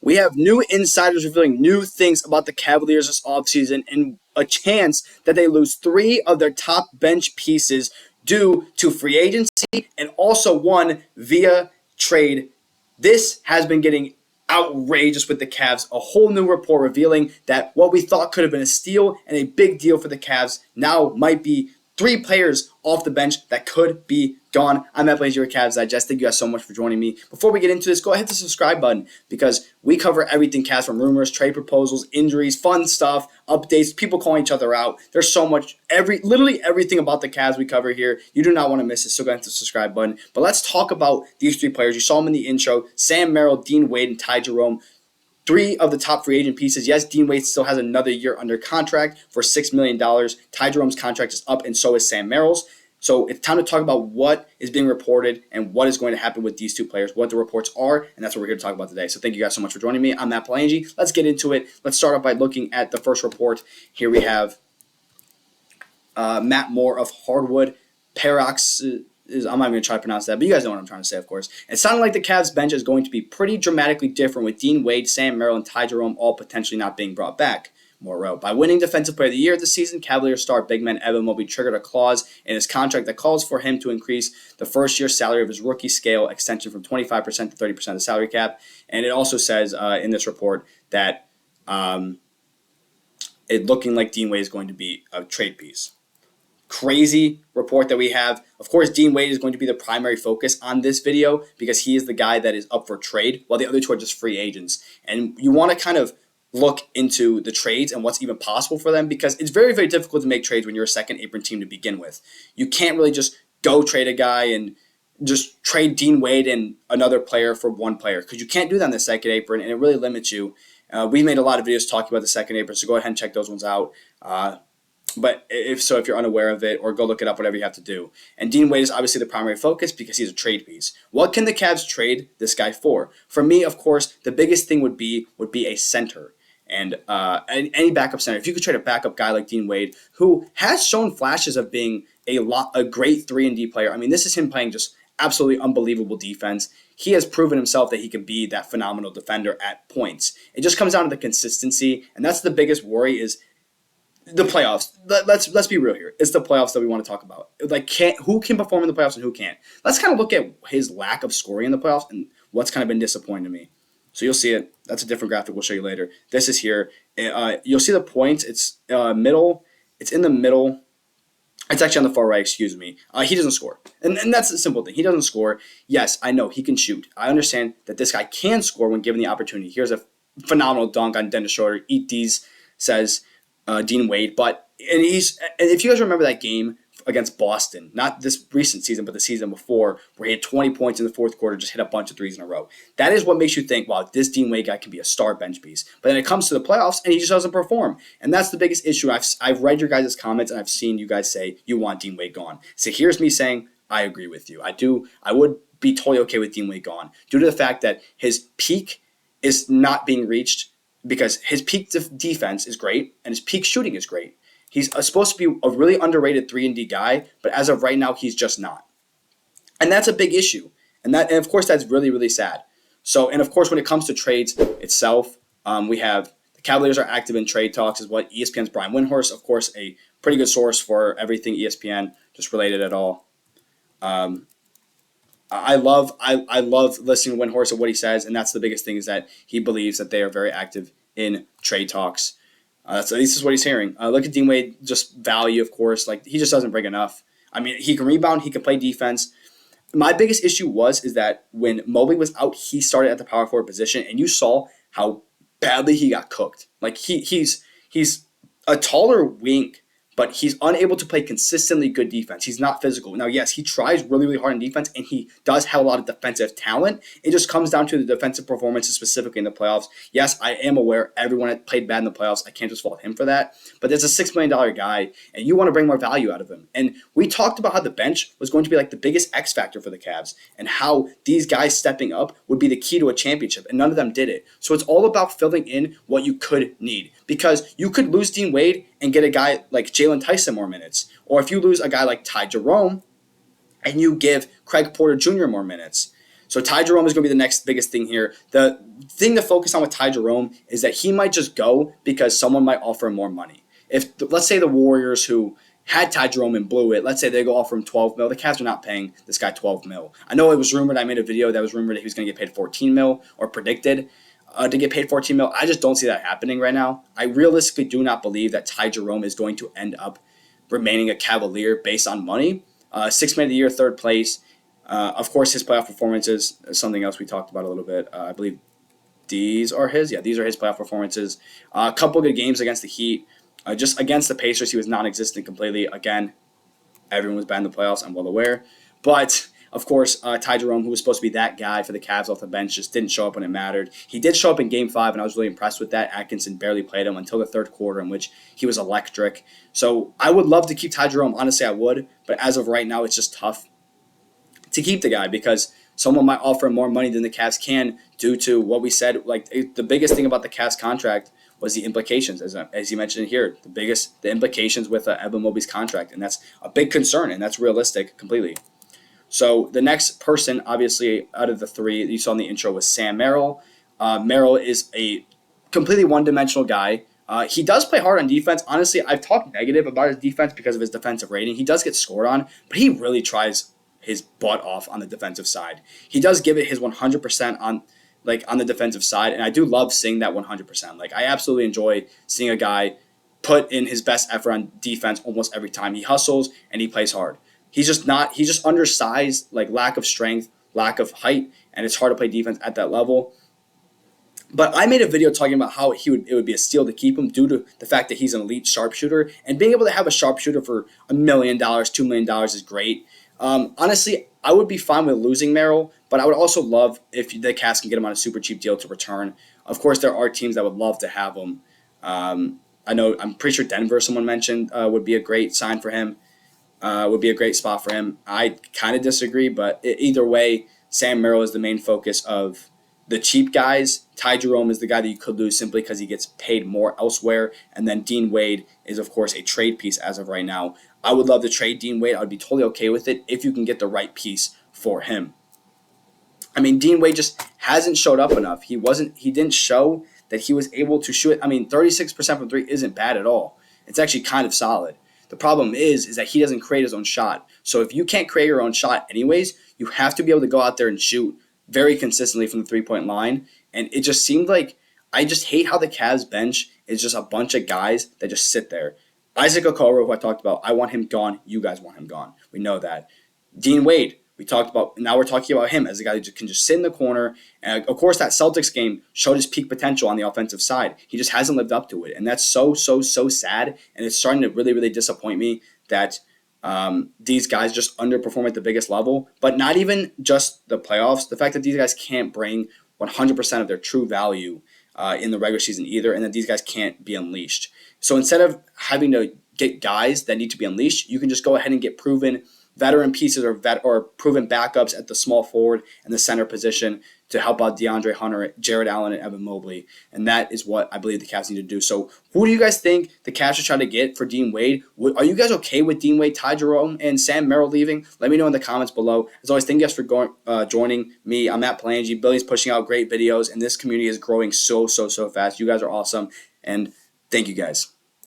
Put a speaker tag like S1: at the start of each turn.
S1: We have new insiders revealing new things about the Cavaliers this offseason and a chance that they lose 3 of their top bench pieces due to free agency and also one via trade. This has been getting outrageous with the Cavs. A whole new report revealing that what we thought could have been a steal and a big deal for the Cavs now might be 3 players off the bench that could be gone. I'm Matt Blaze, your Cavs Digest. Thank you guys so much for joining me. Before we get into this, go ahead hit the subscribe button because we cover everything Cavs, from rumors, trade proposals, injuries, fun stuff, updates, people calling each other out. There's so much, literally everything about the Cavs we cover here. You do not want to miss it, so go ahead hit the subscribe button. But let's talk about these 3 players. You saw them in the intro: Sam Merrill, Dean Wade, and Ty Jerome. 3 of the top free agent pieces. Yes, Dean Wade still has another year under contract for $6 million. Ty Jerome's contract is up, and so is Sam Merrill's. So it's time to talk about what is being reported and what is going to happen with these 2 players, what the reports are, and that's what we're here to talk about today. So thank you guys so much for joining me. I'm Matt Palangi. Let's get into it. Let's start off by looking at the first report. Here we have Matt Moore of Hardwood Paradox. I'm not even going to try to pronounce that, but you guys know what I'm trying to say, of course. It sounded like the Cavs bench is going to be pretty dramatically different with Dean Wade, Sam Merrill, and Ty Jerome all potentially not being brought back. More wrote, by winning Defensive Player of the Year this season, Cavaliers star big man Evan Mobley triggered a clause in his contract that calls for him to increase the first-year salary of his rookie scale extension from 25% to 30% of the salary cap. And it also says in this report that it looking like Dean Wade is going to be a trade piece. Crazy report that we have. Of course, Dean Wade is going to be the primary focus on this video because he is the guy that is up for trade, while the other 2 are just free agents. And you want to kind of look into the trades and what's even possible for them, because it's very, very difficult to make trades when you're a second apron team to begin with. You can't really just go trade a guy and just trade Dean Wade and another player for one player, because you can't do that on the second apron, and it really limits you. We made a lot of videos talking about the second apron, so go ahead and check those ones out. But if you're unaware of it, or go look it up, whatever you have to do. And Dean Wade is obviously the primary focus because he's a trade piece. What can the Cavs trade this guy for? For me, of course, the biggest thing would be a center. And any backup center. If you could trade a backup guy like Dean Wade, who has shown flashes of being a great 3-and-D player. I mean, this is him playing just absolutely unbelievable defense. He has proven himself that he can be that phenomenal defender at points. It just comes down to the consistency, and that's the biggest worry is the playoffs. Let's be real here. It's the playoffs that we want to talk about. Like, who can perform in the playoffs and who can't? Let's kind of look at his lack of scoring in the playoffs and what's kind of been disappointing to me. So you'll see it. That's a different graphic we'll show you later. This is here. You'll see the points. It's middle. It's in the middle. It's actually on the far right, excuse me. He doesn't score. And that's a simple thing. He doesn't score. Yes, I know he can shoot. I understand that this guy can score when given the opportunity. Here's a phenomenal dunk on Dennis Schroeder. Eat these, says Dean Wade. And if you guys remember that game against Boston, not this recent season, but the season before, where he had 20 points in the fourth quarter, just hit a bunch of threes in a row. That is what makes you think, wow, this Dean Wade guy can be a star bench piece. But then it comes to the playoffs, and he just doesn't perform. And that's the biggest issue. I've read your guys' comments, and I've seen you guys say you want Dean Wade gone. So here's me saying, I agree with you. I would be totally okay with Dean Wade gone, due to the fact that his peak is not being reached, because his peak defense is great, and his peak shooting is great. He's supposed to be a really underrated 3-and-D guy, but as of right now, he's just not. And that's a big issue. And of course, that's really, really sad. So, and of course, when it comes to trades itself, we have the Cavaliers are active in trade talks, is what ESPN's Brian Windhorst, of course, a pretty good source for everything ESPN, just related at all. I love listening to Windhorst and what he says, and that's the biggest thing, is that he believes that they are very active in trade talks. So this is what he's hearing. Look at Dean Wade, just value, of course. Like, he just doesn't bring enough. I mean, he can rebound, he can play defense. My biggest issue is that when Mobley was out, he started at the power forward position, and you saw how badly he got cooked. Like, he's a taller wing, but he's unable to play consistently good defense. He's not physical. Now, yes, he tries really, really hard in defense, and he does have a lot of defensive talent. It just comes down to the defensive performances, specifically in the playoffs. Yes, I am aware everyone had played bad in the playoffs. I can't just fault him for that. But there's a $6 million guy, and you want to bring more value out of him. And we talked about how the bench was going to be like the biggest X factor for the Cavs, and how these guys stepping up would be the key to a championship, and none of them did it. So it's all about filling in what you could need, because you could lose Dean Wade and get a guy like Jalen Tyson more minutes. Or if you lose a guy like Ty Jerome and you give Craig Porter Jr. more minutes. So Ty Jerome is going to be the next biggest thing here. The thing to focus on with Ty Jerome is that he might just go because someone might offer him more money. If, let's say, the Warriors, who had Ty Jerome and blew it, let's say they go offer him 12 mil. The Cavs are not paying this guy 12 mil. I know it was rumored. I made a video that was rumored that he was going to get paid 14 mil or predicted to get paid 14 mil. I just don't see that happening right now. I realistically do not believe that Ty Jerome is going to end up remaining a Cavalier based on money. 6th man of the year, 3rd place. Of course, his playoff performances is something else we talked about a little bit. I believe these are his. Yeah, these are his playoff performances. A couple good games against the Heat. Just against the Pacers, he was non-existent completely. Again, everyone was bad in the playoffs, I'm well aware. But, of course, Ty Jerome, who was supposed to be that guy for the Cavs off the bench, just didn't show up when it mattered. He did show up in Game 5, and I was really impressed with that. Atkinson barely played him until the 3rd quarter, in which he was electric. So I would love to keep Ty Jerome. Honestly, I would. But as of right now, it's just tough to keep the guy because someone might offer him more money than the Cavs can due to what we said. Like, the biggest thing about the Cavs contract was the implications, as you mentioned here. The implications with Evan Mobley's contract, and that's a big concern, and that's realistic completely. So the next person, obviously, out of the 3 that you saw in the intro was Sam Merrill. Merrill is a completely one-dimensional guy. He does play hard on defense. Honestly, I've talked negative about his defense because of his defensive rating. He does get scored on, but he really tries his butt off on the defensive side. He does give it his 100% on the defensive side, and I do love seeing that 100%. Like, I absolutely enjoy seeing a guy put in his best effort on defense almost every time. He hustles and he plays hard. He's just undersized, like lack of strength, lack of height, and it's hard to play defense at that level. But I made a video talking about how it would be a steal to keep him due to the fact that he's an elite sharpshooter, and being able to have a sharpshooter for $1 million, $2 million is great. Honestly, I would be fine with losing Merrill, but I would also love if the Cavs can get him on a super cheap deal to return. Of course, there are teams that would love to have him. I'm pretty sure Denver, someone mentioned, would be a great sign for him. Would be a great spot for him. I kind of disagree, but either way, Sam Merrill is the main focus of the cheap guys. Ty Jerome is the guy that you could lose simply because he gets paid more elsewhere. And then Dean Wade is, of course, a trade piece as of right now. I would love to trade Dean Wade. I would be totally okay with it if you can get the right piece for him. I mean, Dean Wade just hasn't showed up enough. He didn't show that he was able to shoot. I mean, 36% from 3 isn't bad at all. It's actually kind of solid. The problem is that he doesn't create his own shot. So if you can't create your own shot anyways, you have to be able to go out there and shoot very consistently from the 3-point line. And it just seemed like I just hate how the Cavs bench is just a bunch of guys that just sit there. Isaac Okoro, who I talked about, I want him gone. You guys want him gone. We know that. Dean Wade, we talked about. Now we're talking about him as a guy who can just sit in the corner. And of course, that Celtics game showed his peak potential on the offensive side. He just hasn't lived up to it, and that's so sad. And it's starting to really, really disappoint me that these guys just underperform at the biggest level. But not even just the playoffs. The fact that these guys can't bring 100% of their true value in the regular season either, and that these guys can't be unleashed. So instead of having to get guys that need to be unleashed, you can just go ahead and get proven veteran pieces or proven backups at the small forward and the center position to help out DeAndre Hunter, Jarrett Allen, and Evan Mobley. And that is what I believe the Cavs need to do. So who do you guys think the Cavs should try to get for Dean Wade? Are you guys okay with Dean Wade, Ty Jerome, and Sam Merrill leaving? Let me know in the comments below. As always, thank you guys for joining me. I'm Matt Palangi. Billy's pushing out great videos, and this community is growing so fast. You guys are awesome, and thank you guys.